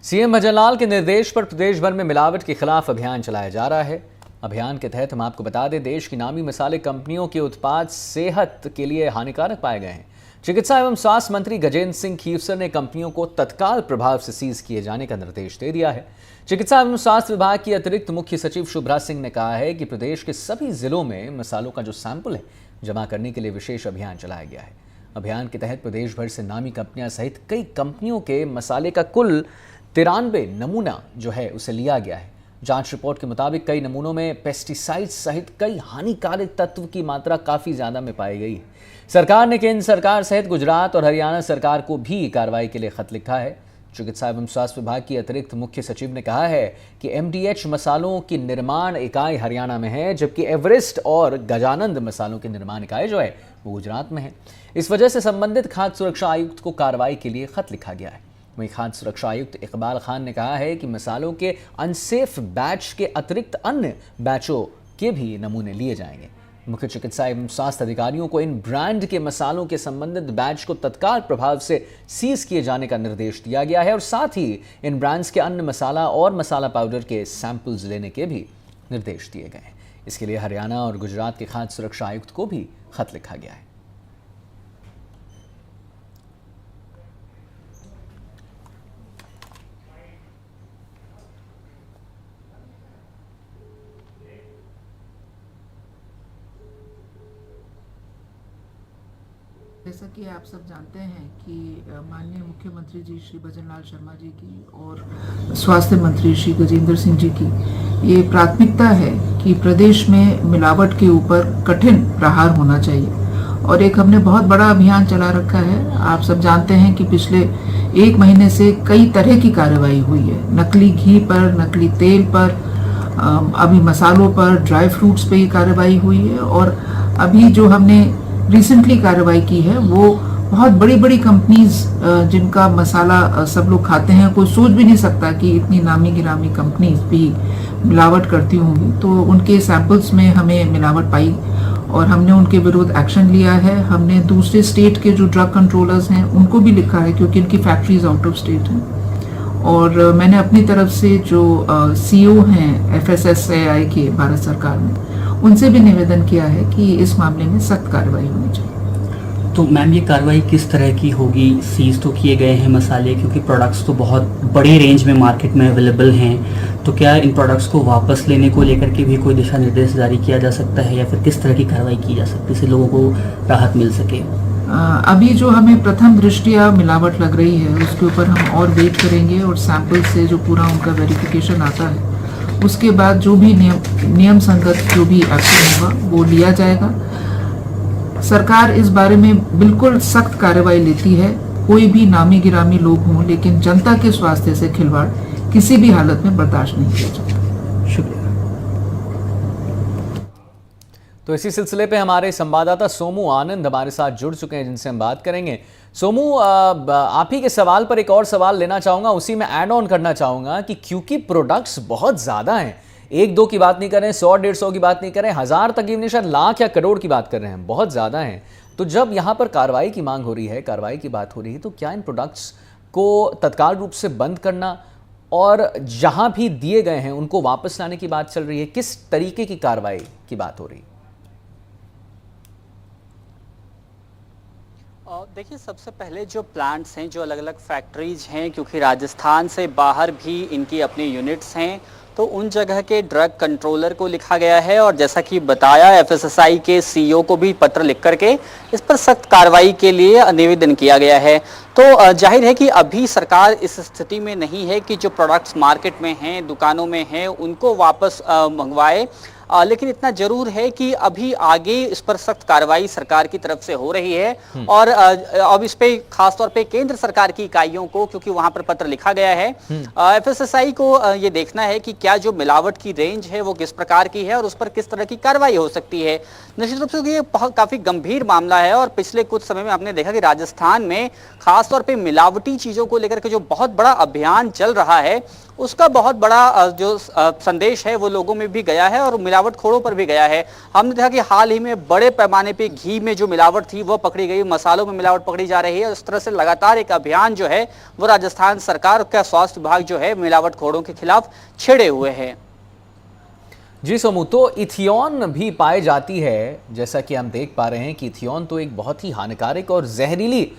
CM Bhajanlal के निर्देश पर प्रदेश भर में मिलावट के खिलाफ अभियान चलाया जा रहा है। अभियान के तहत हम आपको बता दें, देश की नामी मसाले कंपनियों के उत्पाद सेहत के लिए हानिकारक पाए गए हैं। चिकित्सा एवं स्वास्थ्य मंत्री गजेंद्र सिंह खीवसर ने कंपनियों को तत्काल प्रभाव से सीज किए जाने का निर्देश दे दिया है। चिकित्सा एवं स्वास्थ्य विभाग की अतिरिक्त मुख्य सचिव शुभ्रा सिंह ने कहा है कि प्रदेश के सभी जिलों में मसालों का जो सैंपल है जमा करने के लिए विशेष अभियान चलाया गया है। अभियान के तहत प्रदेश भर से नामी कंपनियां सहित कई कंपनियों के मसाले का कुल 93 नमूना जो है उसे लिया गया है। जांच रिपोर्ट के मुताबिक कई नमूनों में पेस्टिसाइड्स सहित कई हानिकारक तत्व की मात्रा काफी ज्यादा में पाई गई है। सरकार ने केंद्र सरकार सहित गुजरात और हरियाणा सरकार को भी कार्रवाई के लिए खत लिखा है। चिकित्सा एवं स्वास्थ्य विभाग की अतिरिक्त मुख्य सचिव ने कहा है कि एमडीएच मसालों की निर्माण इकाई हरियाणा में है, जबकि एवरेस्ट और गजानंद मसालों की निर्माण इकाई जो है वो गुजरात में है। इस वजह से संबंधित खाद्य सुरक्षा आयुक्त को कार्रवाई के लिए खत लिखा गया है। वहीं खाद्य सुरक्षा आयुक्त इकबाल खान ने कहा है कि मसालों के अनसेफ बैच के अतिरिक्त अन्य बैचों के भी नमूने लिए जाएंगे। मुख्य चिकित्सा एवं स्वास्थ्य अधिकारियों को इन ब्रांड के मसालों के संबंधित बैच को तत्काल प्रभाव से सीज किए जाने का निर्देश दिया गया है और साथ ही इन ब्रांड्स के अन्य मसाला और मसाला पाउडर के सैंपल्स लेने के भी निर्देश दिए गए हैं। इसके लिए हरियाणा और गुजरात के खाद्य सुरक्षा आयुक्त को भी खत लिखा गया है। जैसा कि आप सब जानते हैं कि माननीय मुख्यमंत्री जी श्री भजनलाल शर्मा जी की और स्वास्थ्य मंत्री श्री गजेंद्र सिंह जी की ये प्राथमिकता है कि प्रदेश में मिलावट के ऊपर कठिन प्रहार होना चाहिए और एक हमने बहुत बड़ा अभियान चला रखा है। आप सब जानते हैं कि पिछले 1 महीने से कई तरह की कार्रवाई हुई है, नकली घी पर, नकली तेल पर, अभी मसालों पर, ड्राई फ्रूट्स पे ये कार्रवाई हुई है और अभी जो हमने रिसेंटली कार्रवाई की है वो बहुत बड़ी बड़ी कंपनीज जिनका मसाला सब लोग खाते हैं, कोई सोच भी नहीं सकता कि इतनी नामी गिरामी कंपनीज भी मिलावट करती होंगी, तो उनके सैंपल्स में हमें मिलावट पाई और हमने उनके विरुद्ध एक्शन लिया है। हमने दूसरे स्टेट के जो ड्रग कंट्रोलर्स हैं उनको भी लिखा है क्योंकि इनकी फैक्ट्रीज आउट ऑफ स्टेट हैं और मैंने अपनी तरफ से जो सीईओ हैं एफएसएसएआई के भारत सरकार में उनसे भी निवेदन किया है कि इस मामले में सख्त कार्रवाई होनी चाहिए। तो मैम ये कार्रवाई किस तरह की होगी? सीज तो किए गए हैं मसाले, क्योंकि प्रोडक्ट्स तो बहुत बड़े रेंज में मार्केट में अवेलेबल हैं, तो क्या इन प्रोडक्ट्स को वापस लेने को लेकर के भी कोई दिशा निर्देश जारी किया जा सकता है या फिर किस तरह की कार्रवाई की जा सकती है जिससे लोगों को राहत मिल सके? अभी जो हमें प्रथम दृष्टिया मिलावट लग रही है उसके ऊपर हम और वेट करेंगे और सैंपल से जो पूरा उनका वेरिफिकेशन आता है उसके बाद जो भी नियम संगत जो भी एक्शन होगा वो लिया जाएगा। सरकार इस बारे में बिल्कुल सख्त कार्रवाई लेती है, कोई भी नामी गिरामी लोग हों, लेकिन जनता के स्वास्थ्य से खिलवाड़ किसी भी हालत में बर्दाश्त नहीं किया जाता। शुक्रिया। तो इसी सिलसिले पे हमारे संवाददाता सोमू आनंद हमारे साथ जुड़ चुके हैं जिनसे हम बात करेंगे। सोमू, आप ही के सवाल पर एक और सवाल लेना चाहूँगा, उसी में ऐड ऑन करना चाहूँगा कि क्योंकि प्रोडक्ट्स बहुत ज़्यादा हैं, 1-2 की बात नहीं कर रहे हैं, 100-150 की बात नहीं कर रहे हैं, 1000 तक की नहीं, शायद लाख या करोड़ की बात कर रहे हैं, बहुत ज़्यादा हैं। तो जब यहाँ पर कार्रवाई की मांग हो रही है, कार्रवाई की बात हो रही है, तो क्या इन प्रोडक्ट्स को तत्काल रूप से बंद करना और जहाँ भी दिए गए हैं उनको वापस लाने की बात चल रही है? किस तरीके की कार्रवाई की बात हो रही है? देखिए, सबसे पहले जो प्लांट्स हैं, जो अलग अलग फैक्ट्रीज हैं, क्योंकि राजस्थान से बाहर भी इनकी अपनी यूनिट्स हैं, तो उन जगह के ड्रग कंट्रोलर को लिखा गया है और जैसा कि बताया एफएसएसआई के सीईओ को भी पत्र लिख करके इस पर सख्त कार्रवाई के लिए निवेदन किया गया है। तो जाहिर है कि अभी सरकार इस स्थिति में नहीं है कि जो प्रोडक्ट्स मार्केट में हैं, दुकानों में हैं, उनको वापस मंगवाए, लेकिन इतना जरूर है कि अभी आगे इस पर सख्त कार्रवाई सरकार की तरफ से हो रही है और अब इस पे खास तौर पे केंद्र सरकार की इकाइयों को, क्योंकि वहां पर पत्र लिखा गया है, एफएसएसआई को ये देखना है कि क्या जो मिलावट की रेंज है वो किस प्रकार की है और उस पर किस तरह की कार्रवाई हो सकती है। निश्चित रूप से ये काफी गंभीर मामला है और पिछले कुछ समय में हमने देखा कि राजस्थान में खासतौर पर मिलावटी चीजों को लेकर के जो बहुत बड़ा अभियान चल रहा है उसका बहुत बड़ा जो संदेश है वो लोगों में भी गया है और मिलावटखोरों पर भी गया है। हमने देखा कि हाल ही में बड़े पैमाने पे घी में जो मिलावट थी वो पकड़ी गई, मसालों में मिलावट पकड़ी जा रही है। इस तरह से लगातार एक अभियान जो है वो राजस्थान सरकार का स्वास्थ्य विभाग जो है मिलावटखोरों के खिलाफ छेड़े हुए है। जी सोमू, तो इथियॉन भी पाई जाती है, जैसा कि हम देख पा रहे हैं कि इथियॉन तो एक बहुत ही हानिकारक और जहरीली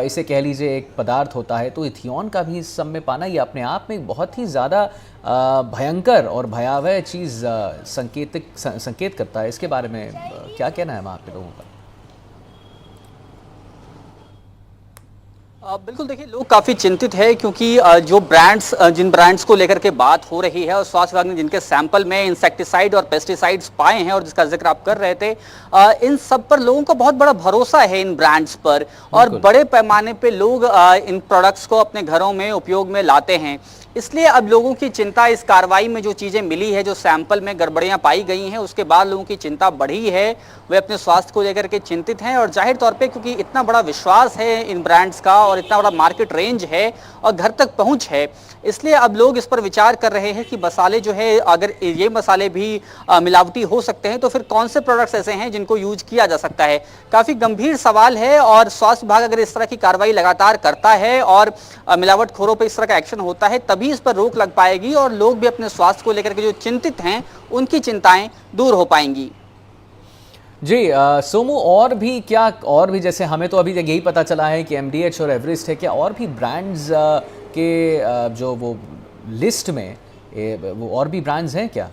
इसे कह लीजिए एक पदार्थ होता है, तो इथियॉन का भी इस सब में पाना ये अपने आप में एक बहुत ही ज़्यादा भयंकर और भयावह चीज़ संकेत करता है। इसके बारे में क्या कहना है वहाँ पे लोगों का? बिल्कुल, देखिए लोग काफ़ी चिंतित है क्योंकि जो ब्रांड्स जिन ब्रांड्स को लेकर के बात हो रही है और स्वास्थ्य विभाग ने जिनके सैंपल में इंसेक्टिसाइड और पेस्टिसाइड्स पाए हैं और जिसका जिक्र आप कर रहे थे, इन सब पर लोगों का बहुत बड़ा भरोसा है इन ब्रांड्स पर और बड़े पैमाने पे लोग इन प्रोडक्ट्स को अपने घरों में उपयोग में लाते हैं। इसलिए अब लोगों की चिंता इस कार्रवाई में जो चीज़ें मिली है, जो सैंपल में गड़बड़ियां पाई गई हैं, उसके बाद लोगों की चिंता बढ़ी है। वे अपने स्वास्थ्य को लेकर के चिंतित हैं और जाहिर तौर पे क्योंकि इतना बड़ा विश्वास है इन ब्रांड्स का और इतना बड़ा मार्केट रेंज है और घर तक पहुंच है, इसलिए अब लोग इस पर विचार कर रहे हैं कि मसाले जो है, अगर ये मसाले भी मिलावटी हो सकते हैं तो फिर कौन से प्रोडक्ट्स ऐसे हैं जिनको यूज किया जा सकता है। काफ़ी गंभीर सवाल है और स्वास्थ्य विभाग अगर इस तरह की कार्रवाई लगातार करता है और मिलावटखोरों पर इस तरह का एक्शन होता है तभी इस पर रोक लग पाएगी और लोग भी अपने स्वास्थ्य को लेकर के जो चिंतित हैं उनकी चिंताएं दूर हो पाएंगी। जी सोमू, और भी जैसे हमें तो अभी यही पता चला है कि एमडीएच और एवरेस्ट है, क्या और भी ब्रांड्स के जो वो लिस्ट में वो और भी ब्रांड्स हैं क्या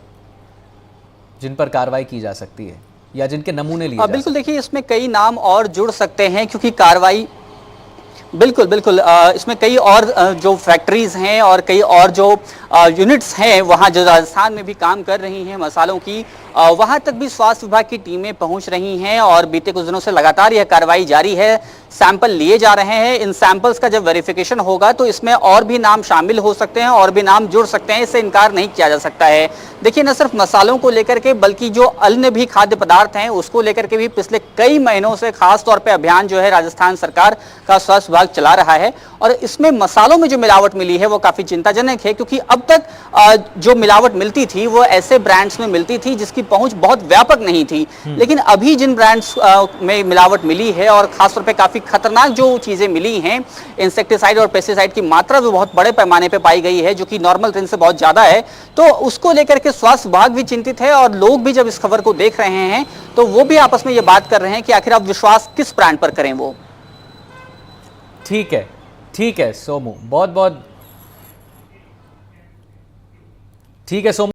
जिन पर कार्रवाई की जा सकती है या जिनके नमूने लिए? बिल्कुल, देखिए इसमें कई नाम और जुड़ सकते हैं क्योंकि कार्रवाई बिल्कुल इसमें कई और जो फैक्ट्रीज हैं और कई और जो यूनिट्स हैं वहाँ जो राजस्थान में भी काम कर रही हैं मसालों की, वहाँ तक भी स्वास्थ्य विभाग की टीमें पहुँच रही हैं और बीते कुछ दिनों से लगातार यह कार्रवाई जारी है। सैंपल लिए जा रहे हैं। इन सैंपल्स का जब वेरिफिकेशन होगा तो इसमें और भी नाम शामिल हो सकते हैं और भी नाम जुड़ सकते हैं, इससे इनकार नहीं किया जा सकता है। देखिए, न सिर्फ मसालों को लेकर के बल्कि जो अन्य भी खाद्य पदार्थ हैं उसको लेकर के भी पिछले कई महीनों से खास तौर पे अभियान जो है राजस्थान सरकार का स्वास्थ्य विभाग चला रहा है और इसमें मसालों में जो मिलावट मिली है वो काफी चिंताजनक है क्योंकि अब तक जो मिलावट मिलती थी वो ऐसे ब्रांड्स में मिलती थी जिसकी पहुंच बहुत व्यापक नहीं थी, लेकिन अभी जिन ब्रांड्स में मिलावट मिली है और खासतौर पे काफी खतरनाक जो चीजें मिली हैं, इंसेक्टिसाइड और पेस्टिसाइड की मात्रा भी बहुत बड़े पैमाने पे पाई गई है जो कि नॉर्मल रेंज से बहुत ज्यादा है, तो उसको लेकर के स्वास्थ्य विभाग भी चिंतित है और लोग भी जब इस खबर को देख रहे हैं तो वो भी आपस में ये बात कर रहे हैं कि आखिर आप विश्वास किस ब्रांड पर करें। वो ठीक है सोमू, बहुत बहुत ठीक है सोमू।